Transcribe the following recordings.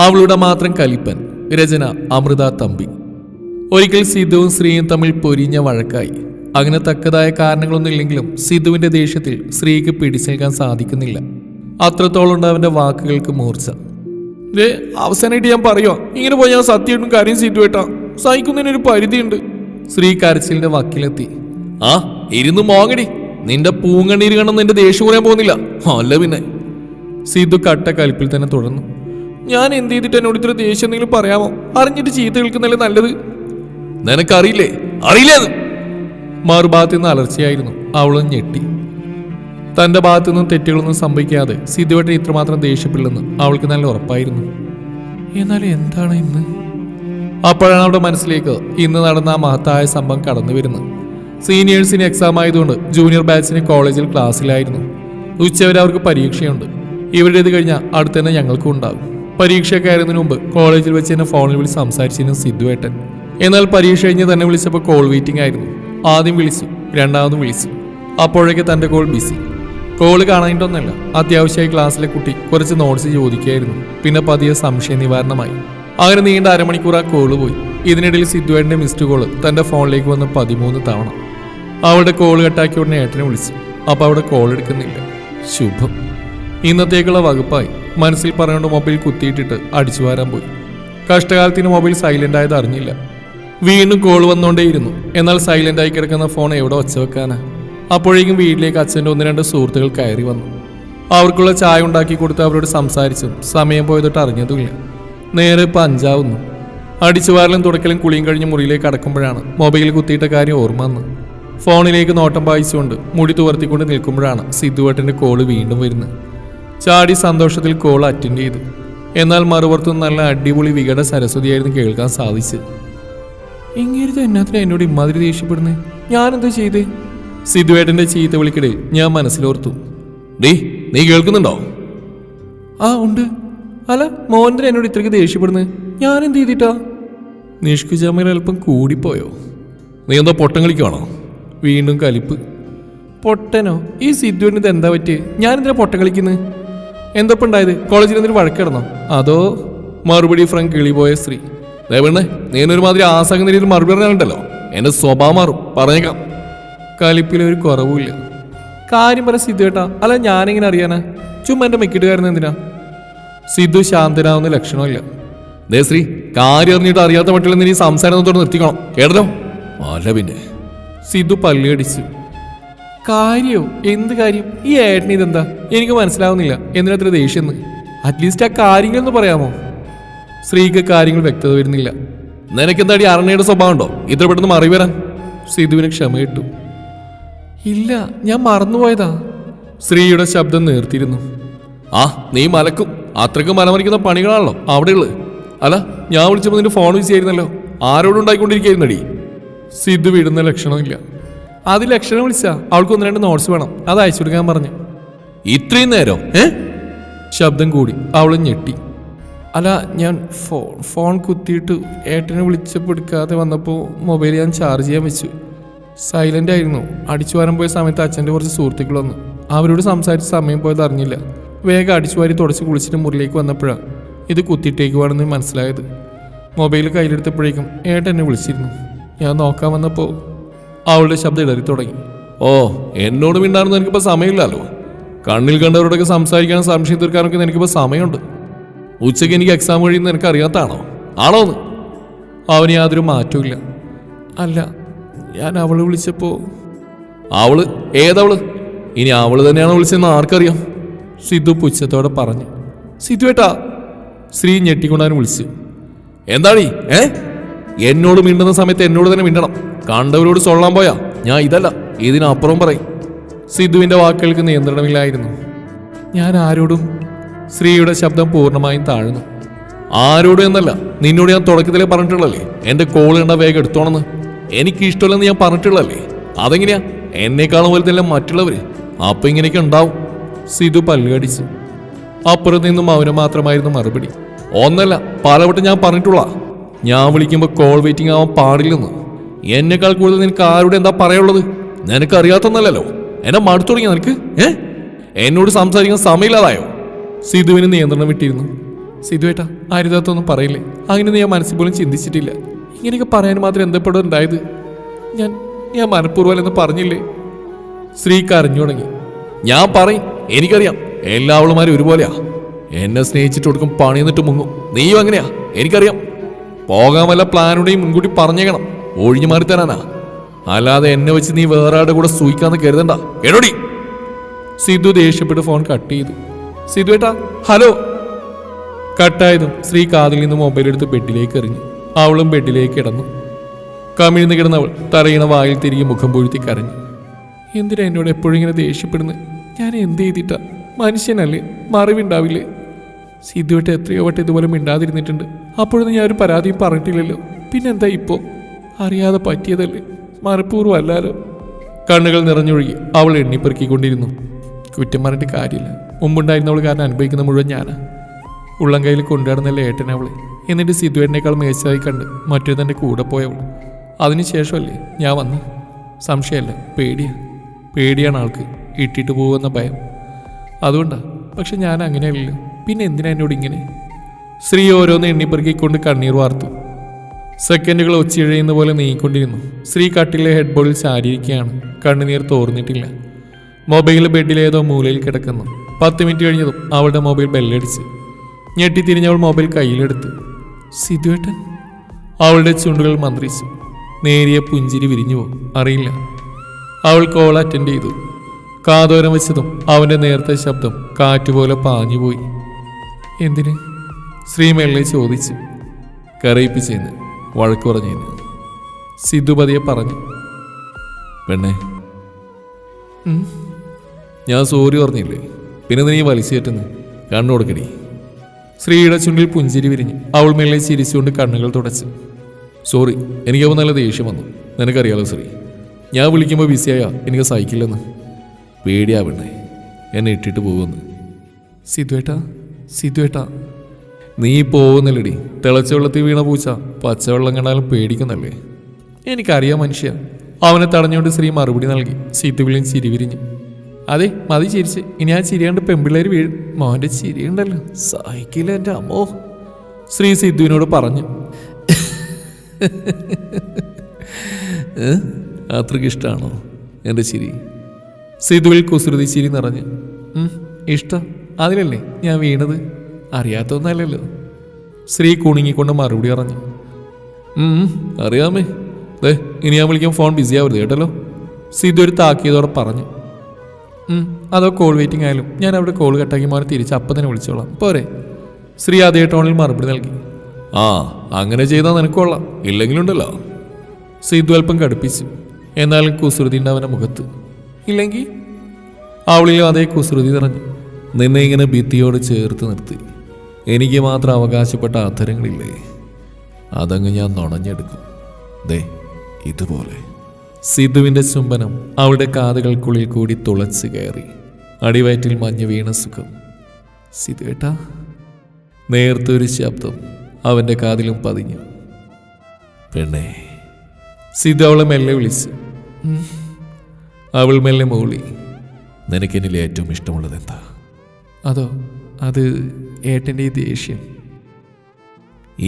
അവളുടെ മാത്രം കലിപ്പൻ. രചന അമൃത തമ്പി. ഒരിക്കൽ സിദ്ധുവും ശ്രീയും തമ്മിൽ പൊരിഞ്ഞ വഴക്കായി. അങ്ങനെ തക്കതായ കാരണങ്ങളൊന്നും ഇല്ലെങ്കിലും സിദ്ധുവിന്റെ ദേഷ്യത്തിൽ ശ്രീക്ക് പിടിച്ചേക്കാൻ സാധിക്കുന്നില്ല. അത്രത്തോളം ഉണ്ട് അവന്റെ വാക്കുകൾക്ക് മൂർച്ച. അവസാനമായിട്ട് ഞാൻ പറയുക, ഇങ്ങനെ പോയി ഞാൻ സത്യമായിട്ടും കാര്യം സിദ്ധുവേട്ടാ, സഹിക്കുന്നതിനൊരു പരിധിയുണ്ട്. ശ്രീ കരച്ചിലിന്റെ വക്കിലെത്തി. ആ ഇരുന്ന് മോങ്ങടി, നിന്റെ പൂങ്കണ്ണീര് കണ്ടെന്ന് എന്റെ ദേഷ്യം കുറയാൻ പോകുന്നില്ല. അല്ല പിന്നെ. സിദ്ധു കട്ട കലിപ്പിൽ തന്നെ തുടർന്നു. ഞാൻ എന്ത് ചെയ്തിട്ട് എന്നോട് ഇത്ര ദേഷ്യം എന്തെങ്കിലും പറയാമോ? അറിഞ്ഞിട്ട് ചീത്ത കേൾക്കുന്നല്ലേ നല്ലത്. നിനക്കറിയില്ലേ? അറിയില്ലെന്ന്. മറുഭാഗത്തു നിന്ന് അലർച്ചയായിരുന്നു. അവളും ഞെട്ടി. തന്റെ ഭാഗത്തു നിന്നും തെറ്റുകളൊന്നും സംഭവിക്കാതെ സിദ്ധുവേട്ടൻ ഇത്രമാത്രം ദേഷ്യപ്പെടില്ലെന്ന് അവൾക്ക് നല്ല ഉറപ്പായിരുന്നു. എന്നാലും എന്താണ് ഇന്ന്? അപ്പോഴാണ് അവളുടെ മനസ്സിലേക്ക് ഇന്ന് നടന്ന ആ മഹത്തായ സംഭവം കടന്നു വരുന്നത്. സീനിയേഴ്സിന് എക്സാം ആയതുകൊണ്ട് ജൂനിയർ ബാച്ചിന് കോളേജിൽ ക്ലാസ്സിലായിരുന്നു. ഉച്ചവരെ അവർക്ക് പരീക്ഷയുണ്ട്. ഇവരുടേത് കഴിഞ്ഞാൽ അടുത്ത് തന്നെ ഞങ്ങൾക്കും ഉണ്ടാകും. പരീക്ഷയൊക്കെ ആയിരുന്നതിന് മുമ്പ് കോളേജിൽ വെച്ച് എന്നെ ഫോണിൽ വിളിച്ച് സംസാരിച്ചിരുന്നു സിദ്ധുവേട്ടൻ. എന്നാൽ പരീക്ഷ കഴിഞ്ഞ് തന്നെ വിളിച്ചപ്പോൾ കോൾ വെയിറ്റിംഗ് ആയിരുന്നു. ആദ്യം വിളിച്ചു, രണ്ടാമതും വിളിച്ചു. അപ്പോഴേക്ക് തൻ്റെ കോൾ ബിസി. കോള് കാണാനിട്ടൊന്നല്ല, അത്യാവശ്യമായി ക്ലാസ്സിലെ കുട്ടി കുറച്ച് നോട്ട്സ് ചോദിക്കുകയായിരുന്നു. പിന്നെ പതിയെ സംശയ നിവാരണമായി. അങ്ങനെ നീണ്ട അരമണിക്കൂർ ആ കോള് പോയി. ഇതിനിടയിൽ സിദ്ധുവേട്ടൻ്റെ മിസ്ഡ് കോള് തൻ്റെ ഫോണിലേക്ക് വന്ന് 13 തവണ. അവളുടെ കോള് കട്ടാക്കി ഉടനെ ഏട്ടനെ വിളിച്ചു. അപ്പോൾ അവിടെ കോൾ എടുക്കുന്നില്ല. ശുഭം. ഇന്നത്തേക്കുള്ള വകുപ്പായി. മനസ്സിൽ പറഞ്ഞുകൊണ്ട് മൊബൈൽ കുത്തിയിട്ടിട്ട് അടിച്ചു വാരാൻ പോയി. കഷ്ടകാലത്തിന് മൊബൈൽ സൈലന്റ് ആയത് അറിഞ്ഞില്ല. വീണ്ടും കോൾ വന്നുകൊണ്ടേയിരുന്നു. എന്നാൽ സൈലന്റ് ആയി കിടക്കുന്ന ഫോൺ എവിടെ വച്ച വെക്കാനാ? അപ്പോഴേക്കും വീട്ടിലേക്ക് അച്ഛൻ്റെ 1-2 സുഹൃത്തുക്കൾ കയറി വന്നു. അവർക്കുള്ള ചായ ഉണ്ടാക്കി കൊടുത്ത് അവരോട് സംസാരിച്ചും സമയം പോയതൊട്ട് അറിഞ്ഞതുമില്ല. നേരെ ഇപ്പം 5 ആവുന്നു. അടിച്ചുവാരലും തുടക്കലും കുളിയും കഴിഞ്ഞ് മുറിയിലേക്ക് അടക്കുമ്പോഴാണ് മൊബൈൽ കുത്തിയിട്ട കാര്യം ഓർമ്മ വന്നു. ഫോണിലേക്ക് നോട്ടം വായിച്ചുകൊണ്ട് മുടി തുവർത്തിക്കൊണ്ട് നിൽക്കുമ്പോഴാണ് സിദ്ധുവേട്ടൻ്റെ കോള് വീണ്ടും വരുന്നത്. ചാടി സന്തോഷത്തിൽ കോൾ അറ്റൻഡ് ചെയ്തു. എന്നാൽ മറുപുറത്ത് നല്ല അടിപൊളി വികട സരസ്വതിയായിരുന്നു കേൾക്കാൻ സാധിച്ചത്. ഇങ്ങേരുത് എന്നാത്തിനാ എന്നോട് ഇമാതിരി ദേഷ്യപ്പെടുന്നത്? ഞാനെന്താ ചെയ്തേ? സിദ്ധുവേട്ടൻ്റെ ചീത്ത വിളിക്കിടയിൽ ഞാൻ മനസ്സിലോർത്തു. നീ കേൾക്കുന്നുണ്ടോ? ആ ഉണ്ട്. അല്ല, മോഹൻദൻ എന്നോട് ഇത്രയ്ക്ക് ദേഷ്യപ്പെടുന്നത് ഞാനെന്ത് ചെയ്തിട്ടാ? നിഷ്കുജാമയിൽ അല്പം കൂടിപ്പോയോ? നീ എന്താ പൊട്ടം കളിക്കുവാണോ? വീണ്ടും കലിപ്പ്. പൊട്ടനോ? ഈ സിദ്ധുവിന് ഇത് എന്താ പറ്റിയത്? ഞാനെന്തിനാ പൊട്ടം കളിക്കുന്നത്? എന്തപ്പം ഉണ്ടായത്? കോളേജിൽ എന്തൊരു വഴക്കിടന്നോ? അതോ? മറുപടി ഫ്രം കിളിപോയ സ്ത്രീ. ദേവണ്ണേ, നീനൊരുമാതിരി ആസാകുന്ന രീതിയിൽ മറുപടി പറഞ്ഞാലുണ്ടല്ലോ എന്റെ സ്വഭാവം മാറും, പറഞ്ഞേക്കാം. കലിപ്പിലൊരു കുറവുമില്ല. കാര്യം പറ സിദ്ധുവേട്ടാ, അല്ല ഞാനെങ്ങനെ അറിയാനാ? ചുമ്മാ എന്റെ മെക്കിട്ടുകാരൻ എന്തിനാ? സിദ്ധു ശാന്തനാവുന്ന ലക്ഷണമില്ല. ദേ ശ്രീ, കാര്യം അറിഞ്ഞിട്ട് അറിയാത്ത മട്ടിൽ നീ സംസാരം തോടെ നിർത്തിക്കണം, കേട്ടല്ലോ? അല്ല പിന്നെ. സിദ്ധു പല്ലുകടിച്ചു. കാര്യോ? എന്ത് കാര്യം? ഈ ഏട്ടന് ഇതെന്താ? എനിക്ക് മനസ്സിലാവുന്നില്ല. എന്തിനത്ര ദേഷ്യം? അറ്റ്ലീസ്റ്റ് ആ കാര്യങ്ങളെന്ന് പറയാമോ? ശ്രീക്ക് കാര്യങ്ങൾ വ്യക്തത വരുന്നില്ല. നിനക്കെന്താടി അറണയുടെ സ്വഭാവം ഉണ്ടോ ഇത്ര പെട്ടെന്ന് മറി വരാൻ? സിധുവിന് ക്ഷമ കിട്ടു. ഇല്ല, ഞാൻ മറന്നുപോയതാ. ശ്രീയുടെ ശബ്ദം നേർത്തിരുന്നു. ആ നീ മലക്കും, അത്രയ്ക്ക് മലമറിക്കുന്ന പണികളാണല്ലോ അവിടെയുള്ളത്. അല്ല, ഞാൻ വിളിച്ചപ്പോൾ നിന്റെ ഫോൺ ബിസി ആയിരുന്നല്ലോ. ആരോടും ഉണ്ടായിക്കൊണ്ടിരിക്കുകയായിരുന്നടി? സിധു വിടുന്ന ലക്ഷണമില്ല. അത് ലക്ഷണം വിളിച്ചാ അവൾക്ക് 1-2 നോട്ട്സ് വേണം, അത് അയച്ചു കൊടുക്കാൻ പറഞ്ഞു. ഇത്രയും നേരം? ശബ്ദം കൂടി. അവൾ ഞെട്ടി. അല്ല, ഞാൻ ഫോൺ കുത്തിയിട്ട് ഏട്ടനെ വിളിച്ചപ്പോൾ എടുക്കാതെ വന്നപ്പോൾ മൊബൈൽ ഞാൻ ചാർജ് ചെയ്യാൻ വെച്ചു. സൈലന്റ് ആയിരുന്നു. അടിച്ചു വാരാൻ പോയ സമയത്ത് അച്ഛൻ്റെ കുറച്ച് സുഹൃത്തുക്കൾ വന്നു. അവരോട് സംസാരിച്ച് സമയം പോയത് അറിഞ്ഞില്ല. വേഗം അടിച്ചു വാരി തുടച്ച് കുളിച്ചിട്ട് മുറിയിലേക്ക് വന്നപ്പോഴാണ് ഇത് കുത്തിയിട്ടേക്കുവാണെന്ന് മനസ്സിലായത്. മൊബൈൽ കയ്യിലെടുത്തപ്പോഴേക്കും ഏട്ടൻ എന്നെ വിളിച്ചിരുന്നു. ഞാൻ നോക്കാൻ വന്നപ്പോൾ അവളുടെ ശബ്ദം ഇടറി തുടങ്ങി. ഓ, എന്നോട് മിണ്ടാണെന്ന് എനിക്കിപ്പോൾ സമയമില്ലല്ലോ. കണ്ണിൽ കണ്ടവരോടൊക്കെ സംസാരിക്കാനും സംശയം തീർക്കാനൊക്കെ എനിക്കിപ്പോൾ സമയമുണ്ട്. ഉച്ചയ്ക്ക് എനിക്ക് എക്സാം കഴിയുന്ന എനിക്ക് അറിയാത്താണോ? ആണോന്ന്? അവന് യാതൊരു മാറ്റവും ഇല്ല. അല്ല, ഞാൻ അവള് വിളിച്ചപ്പോ. അവള്? ഏതവള്? ഇനി അവള് തന്നെയാണോ വിളിച്ചതെന്ന് ആർക്കറിയാം? സിദ്ധു പുച്ഛത്തോടെ പറഞ്ഞു. സിദ്ധുവേട്ടാ! ശ്രീ ഞെട്ടിക്കൊണ്ടാനും വിളിച്ചു. എന്താണീ? എന്നോട് മിണ്ടുന്ന സമയത്ത് എന്നോട് തന്നെ മിണ്ടണം. കണ്ടവരോട് സൊള്ളാൻ പോയാ ഞാൻ ഇതല്ല ഇതിനപ്പുറം പറയും. സിദ്ധുവിന്റെ വാക്കുകൾക്ക് നിയന്ത്രണമില്ലായിരുന്നു. ഞാൻ ആരോടും. ശ്രീയുടെ ശബ്ദം പൂർണ്ണമായും താഴ്ന്നു. ആരോടും എന്നല്ല, നിന്നോട് ഞാൻ തുടക്കത്തിലേ പറഞ്ഞിട്ടുള്ളല്ലേ എന്റെ കോൾ കണ്ട വേഗം എടുത്തോണെന്ന്. എനിക്ക് ഇഷ്ടമല്ലെന്ന് ഞാൻ പറഞ്ഞിട്ടുള്ളല്ലേ. അതെങ്ങനെയാ? എന്നെക്കാളും പോലെ തന്നെ മറ്റുള്ളവര്. അപ്പൊ ഇങ്ങനെയൊക്കെ ഉണ്ടാവും. സിധു പല്ലുകടിച്ചു. അപ്പുറത്ത് നിന്നും മൗനം മാത്രമായിരുന്നു മറുപടി. ഒന്നല്ല, പലവട്ടം ഞാൻ പറഞ്ഞിട്ടുള്ള, ഞാൻ വിളിക്കുമ്പോൾ കോൾ വെയിറ്റിംഗ് ആവാൻ പാടില്ലെന്ന്. എന്നെക്കാൾ കൂടുതൽ നിനക്ക് ആരോട് എന്താ പറയാനുള്ളത്? നിനക്കറിയാത്തൊന്നല്ലോ. എന്നെ മടുത്തു തുടങ്ങിയ നിനക്ക്? എന്നോട് സംസാരിക്കാൻ സമയമില്ലാതായോ? സിധുവിന് നിയന്ത്രണം വിട്ടിരുന്നു. സിധുവേട്ടാ അരുതാത്തൊന്നും പറയില്ലേ. അങ്ങനെയൊന്നും ഞാൻ മനസ്സിൽ പോലും ചിന്തിച്ചിട്ടില്ല. ഇങ്ങനെയൊക്കെ പറയാൻ മാത്രം എന്തെപ്പോഴും ഉണ്ടായത്. ഞാൻ മനഃപൂർവ്വം പറഞ്ഞില്ലേ? ശ്രീ കരഞ്ഞു തുടങ്ങി. ഞാൻ പറയും, എനിക്കറിയാം എല്ലാവളുമാരും ഒരുപോലെയാ. എന്നെ സ്നേഹിച്ചിട്ട് കൊടുക്കും പണി എന്നിട്ട് മുങ്ങും. നീയും അങ്ങനെയാ, എനിക്കറിയാം. പോകാൻ വല്ല പ്ലാനുടെയും മുൻകൂട്ടി പറഞ്ഞേക്കണം. ഒഴിഞ്ഞു മാറി തരാനാ. അല്ലാതെ എന്നെ വെച്ച് നീ വേറെ ആളുടെ കൂടെ സൂയിക്കാന്ന് കരുതണ്ട. എടോടി. സിധു ദേഷ്യപ്പെട്ട് ഫോൺ കട്ട് ചെയ്തു. സിധുവേട്ടാ ഹലോ. കട്ടായതും ശ്രീ കാതിൽ നിന്ന് മൊബൈൽ എടുത്ത് ബെഡിലേക്ക് എറിഞ്ഞു. അവളും ബെഡിലേക്ക് കിടന്നു. കമിഴ്ന്ന് കിടന്നവൾ തറയണ വായിൽ തിരികെ മുഖം പൊഴുത്തി കരഞ്ഞു. എന്തിനാ എന്നോട് എപ്പോഴും ഇങ്ങനെ ദേഷ്യപ്പെടുന്നത്? ഞാൻ എന്ത് ചെയ്തിട്ടാ? മനുഷ്യനല്ലേ, മറിവുണ്ടാവില്ലേ? സിധുവേട്ട എത്രയോ വട്ടം ഇതുപോലെ മിണ്ടാതിരുന്നിട്ടുണ്ട്. അപ്പോഴൊന്നും ഞാൻ ഒരു പരാതിയും പറഞ്ഞിട്ടില്ലല്ലോ. പിന്നെന്താ ഇപ്പോൾ? അറിയാതെ പറ്റിയതല്ലേ, മനഃപൂർവ്വം അല്ലാലോ. കണ്ണുകൾ നിറഞ്ഞൊഴുകി അവൾ എണ്ണിപ്പെറുക്കിക്കൊണ്ടിരുന്നു. കുറ്റം പറഞ്ഞിട്ട് കാര്യമില്ല. മുമ്പുണ്ടായിരുന്നവൾ കാരണം അനുഭവിക്കുന്ന മുഴുവൻ ഞാനാ. ഉള്ളം കയ്യിൽ കൊണ്ടുനടന്നല്ലേ ഏട്ടനവളെ. എന്നിട്ട് സിധുവേട്ടനേക്കാൾ മേച്ചായി കണ്ട് മറ്റേ തൻ്റെ കൂടെ പോയവൾ. അതിനുശേഷമല്ലേ ഞാൻ വന്ന്. സംശയമല്ല, പേടിയാണ് ആൾക്ക്. ഇട്ടിട്ട് പോകുമെന്ന ഭയം. അതുകൊണ്ടാണ്. പക്ഷെ ഞാൻ അങ്ങനെയല്ലല്ലോ. പിന്നെ എന്തിനാ എന്നോട് ഇങ്ങനെ? ശ്രീ ഓരോന്ന് എണ്ണിപ്പെറുക്കിക്കൊണ്ട് കണ്ണീർ വാർത്തു. സെക്കൻഡുകൾ ഒച്ചിഴയുന്ന പോലെ നീങ്ങിക്കൊണ്ടിരുന്നു. ശ്രീ കട്ടിലെ ഹെഡ് ബോളിൽ ചാരിയിരിക്കുകയാണ്. കണ്ണുനീർ തോർന്നിട്ടില്ല. മൊബൈൽ ബെഡിലേതോ മൂലയിൽ കിടക്കുന്നു. 10 മിനിറ്റ് കഴിഞ്ഞതും അവളുടെ മൊബൈൽ ബെല്ലടിച്ച്. ഞെട്ടിത്തിരിഞ്ഞവൾ മൊബൈൽ കയ്യിലെടുത്തു. സിധുവേട്ടൻ. അവളുടെ ചുണ്ടുകൾ മന്ത്രിച്ചു. നേരിയ പുഞ്ചിരി വിരിഞ്ഞു പോകും, അറിയില്ല. അവൾ കോൾ അറ്റൻഡ് ചെയ്തു. കാതോരം വെച്ചതും അവൻ്റെ നേരത്തെ ശബ്ദം കാറ്റുപോലെ പാഞ്ഞുപോയി. എന്തിന്? ശ്രീ മെല്ലെ ചോദിച്ചു. കരയിപ്പിച്ചെന്ന്, വഴക്ക് പറഞ്ഞെന്ന് സിധു പതിയെ പറഞ്ഞു. പെണ്ണെ, ഞാൻ സോറി പറഞ്ഞില്ലേ, പിന്നെ നീ വലിച്ചേറ്റുന്നു. കണ്ണു കൊടുക്കടി. ശ്രീയുടെ ചുണ്ടിൽ പുഞ്ചിരി വിരിഞ്ഞു. അവൾ മെല്ലെ ചിരിച്ചുകൊണ്ട് കണ്ണുകൾ തുടച്ചു. സോറി, എനിക്കപ്പോൾ നല്ല ദേഷ്യം വന്നു. നിനക്കറിയാലോ ശ്രീ, ഞാൻ വിളിക്കുമ്പോൾ ബിസിയായ എനിക്ക് സഹിക്കില്ലെന്ന്. പേടിയാ പെണ്ണെ, എന്നെ ഇട്ടിട്ട് പോകുമെന്ന്. സിധുവേട്ടാ നീ പോകുന്നില്ലടി. തിളച്ച വെള്ളത്തിൽ വീണ പൂച്ച പച്ചവെള്ളം കണ്ടാലും പേടിക്കുന്നല്ലേ? എനിക്കറിയാം മനുഷ്യ. അവനെ തടഞ്ഞുകൊണ്ട് ശ്രീ മറുപടി നൽകി. സിധുവിലും ചിരി വിരിഞ്ഞു. അതെ, മതി ചിരിച്ച്. ഇനി ആ ചിരിയാണ്ട് പെൺപിള്ളേർ വീഴും. മോൻ്റെ ചിരിയുണ്ടല്ലോ, സഹിക്കില്ല എൻ്റെ അമ്മോ. ശ്രീ സിധുവിനോട് പറഞ്ഞു. അത്രയ്ക്ക് ഇഷ്ടമാണോ എൻ്റെ ചിരി? സിധുവിൽ കുസൃതി ചിരി നിറഞ്ഞു. ഇഷ്ടം, അതിലല്ലേ ഞാൻ വീണത്. അറിയാത്തൊന്നല്ലല്ലോ. ശ്രീ കുണുങ്ങിക്കൊണ്ട് മറുപടി പറഞ്ഞു. അറിയാമേ. ഇനി ഞാൻ വിളിക്കാൻ ഫോൺ ബിസി ആവരുത് കേട്ടല്ലോ. സിധു ഒരു താക്കിയതോടെ പറഞ്ഞു. അതോ കോൾ വെയിറ്റിംഗ് ആയാലും ഞാൻ അവിടെ കോൾ കട്ടാക്കി മോനെ തിരിച്ച് അപ്പം തന്നെ വിളിച്ചോളാം, പോരെ? ശ്രീ അതേ ടോണിൽ മറുപടി നൽകി. അങ്ങനെ ചെയ്താൽ നിനക്ക് കൊള്ളാം, ഇല്ലെങ്കിലുണ്ടല്ലോ. സിധു അല്പം കടുപ്പിച്ചു. എന്നാലും കുസൃതി ഉണ്ട് അവൻ്റെ മുഖത്ത്. ഇല്ലെങ്കിൽ അവളിലും അതേ കുസൃതി നിറഞ്ഞു. നിന്നെ ഇങ്ങനെ ഭിത്തിയോട് ചേർത്ത് നിർത്തി എനിക്ക് മാത്രം അവകാശപ്പെട്ട അധരങ്ങളില്ലേ, അതങ്ങ് ഞാൻ നുണഞ്ഞെടുക്കും. ദേ ഇതുപോലെ. സിധുവിൻ്റെ ചുംബനം അവളുടെ കാതുകൾക്കുള്ളിൽ കൂടി തുളച്ച് കയറി. അടിവയറ്റിൽ മഞ്ഞ് വീണ സുഖം. സിധുവേട്ടാ. നേർത്തൊരു ശബ്ദം അവൻ്റെ കാതിലും പതിഞ്ഞു. പെണ്ണേ. സിധു അവളെ മെല്ലെ വിളിച്ചു. അവൾ മെല്ലെ മൂളി. നിനക്കെന്നിൽ ഏറ്റവും ഇഷ്ടമുള്ളത് എന്താ? അത് ഏട്ടൻ്റെ ഈ ദേഷ്യം.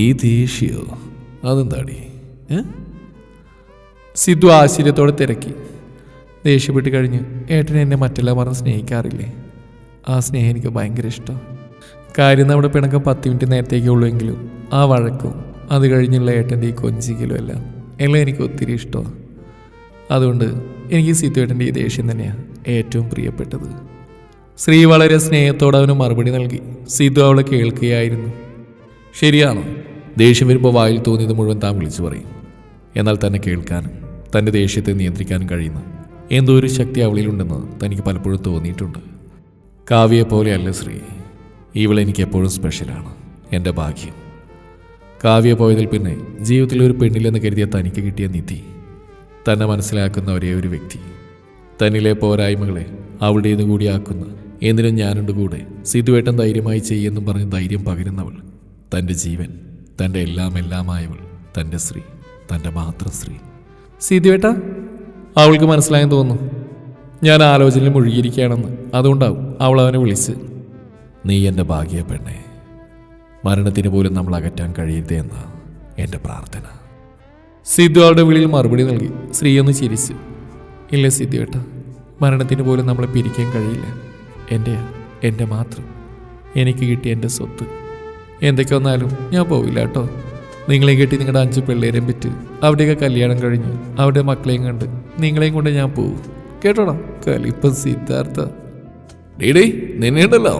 ഈ ദേഷ്യോ? അതെന്താടി? സിധു ആശ്ചര്യത്തോടെ തിരക്കി. ദേഷ്യപ്പെട്ട് കഴിഞ്ഞ് ഏട്ടൻ എന്നെ മറ്റെല്ലാം പറഞ്ഞ് സ്നേഹിക്കാറില്ലേ? ആ സ്നേഹം എനിക്ക് ഭയങ്കര ഇഷ്ടം. കാര്യം നമ്മുടെ പിണക്കം 10 മിനിറ്റ് നേരത്തേക്കേ ഉള്ളൂ എങ്കിലും ആ വഴക്കും അത് കഴിഞ്ഞുള്ള ഏട്ടൻ്റെ ഈ കൊഞ്ചിക്കലും എല്ലാം എനിക്ക് ഒത്തിരി ഇഷ്ടമാണ്. അതുകൊണ്ട് എനിക്ക് സിധുവേട്ടൻ്റെ ഈ ദേഷ്യം തന്നെയാണ് ഏറ്റവും പ്രിയപ്പെട്ടത്. ശ്രീ വളരെ സ്നേഹത്തോടെ അവന് മറുപടി നൽകി. സിധു അവളെ കേൾക്കുകയായിരുന്നു. ശരിയാണോ? ദേഷ്യം വരുമ്പോൾ വായിൽ തോന്നിയത് മുഴുവൻ താൻ വിളിച്ചു പറയും. എന്നാൽ തന്നെ കേൾക്കാനും തൻ്റെ ദേഷ്യത്തെ നിയന്ത്രിക്കാനും കഴിയുന്ന എന്തോ ഒരു ശക്തി അവളിലുണ്ടെന്ന് തനിക്ക് പലപ്പോഴും തോന്നിയിട്ടുണ്ട്. കാവ്യയെ പോലെയല്ല ശ്രീ, ഇവളെനിക്ക് എപ്പോഴും സ്പെഷ്യലാണ്, എൻ്റെ ഭാഗ്യം. കാവ്യ പോയതിൽ പിന്നെ ജീവിതത്തിൽ ഒരു പെണ്ണില്ലെന്ന് കരുതിയ തനിക്ക് കിട്ടിയ നിധി, തന്നെ മനസ്സിലാക്കുന്ന ഒരേ ഒരു വ്യക്തി, തന്നിലെ പോരായ്മകളെ അവളുടേത് കൂടിയാക്കുന്ന എന്തിനും ഞാനുണ്ട് കൂടെ, സിധുവേട്ടൻ ധൈര്യമായി ചെയ്യുമെന്നും പറഞ്ഞ് ധൈര്യം പകരുന്നവൾ, തൻ്റെ ജീവൻ, തൻ്റെ എല്ലാമായവൾ, തൻ്റെ ശ്രീ, തൻ്റെ മാത്രം ശ്രീ. സിധുവേട്ട. അവൾക്ക് മനസ്സിലായെന്ന് തോന്നുന്നു ഞാൻ ആലോചനയിൽ മുഴുകിയിരിക്കുകയാണെന്ന്. അതുകൊണ്ടാവും അവൾ അവനെ വിളിച്ച്. നീ എൻ്റെ ഭാഗ്യ പെണ്ണെ. മരണത്തിന് പോലും നമ്മൾ അകറ്റാൻ കഴിയരുതേ എന്ന എൻ്റെ പ്രാർത്ഥന. സിദ്ധു അവളുടെ വിളിയിൽ മറുപടി നൽകി. ശ്രീ ഒന്ന് ചിരിച്ചു. ഇല്ല സിദ്ധു ഏട്ടാ, മരണത്തിന് പോലും നമ്മളെ പിരിക്കാൻ കഴിയില്ല. എൻ്റെ മാത്രം, എനിക്ക് കിട്ടിയ എൻ്റെ സ്വത്ത്. എന്തൊക്കെ വന്നാലും ഞാൻ പോവില്ല കേട്ടോ. നിങ്ങളെ കെട്ടി നിങ്ങളുടെ 5 പിള്ളേരെയും വിറ്റ് അവിടെയൊക്കെ കല്യാണം കഴിഞ്ഞ് അവിടെ മക്കളെയും കണ്ട് നിങ്ങളെയും കൊണ്ട് ഞാൻ പോവും. കേട്ടോടാ കലിപ്പം സിദ്ധാർത്ഥ. ഡീഡി നിന്നെയുണ്ടല്ലോ.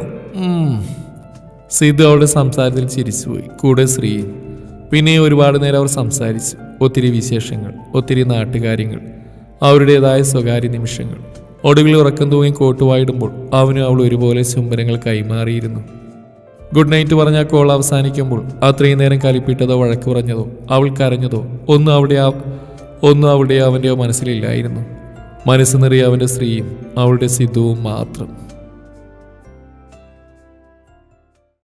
സിദ്ധു അവളുടെ സംസാരത്തിൽ ചിരിച്ചുപോയി, കൂടെ ശ്രീയും. പിന്നെ ഒരുപാട് നേരം അവർ സംസാരിച്ചു. ഒത്തിരി വിശേഷങ്ങൾ, ഒത്തിരി നാട്ടുകാര്യങ്ങൾ, അവരുടേതായ സ്വകാര്യ നിമിഷങ്ങൾ. ഒടുവിൽ ഉറക്കം തൂങ്ങി കോട്ടുവായിടുമ്പോൾ അവനും അവൾ ഒരുപോലെ ചുംബനങ്ങൾ കൈമാറിയിരുന്നു. ഗുഡ് നൈറ്റ് പറഞ്ഞ കോൾ അവസാനിക്കുമ്പോൾ അത്രയും നേരം കലിപ്പിട്ടതോ വഴക്ക് പറഞ്ഞതോ അവൾ കരഞ്ഞതോ ഒന്നും അവളുടെ അവൻ്റെയോ മനസ്സിലില്ലായിരുന്നു. മനസ്സ് നിറയെ അവൻ്റെ സ്ത്രീയും അവളുടെ സിദ്ധുവും മാത്രം.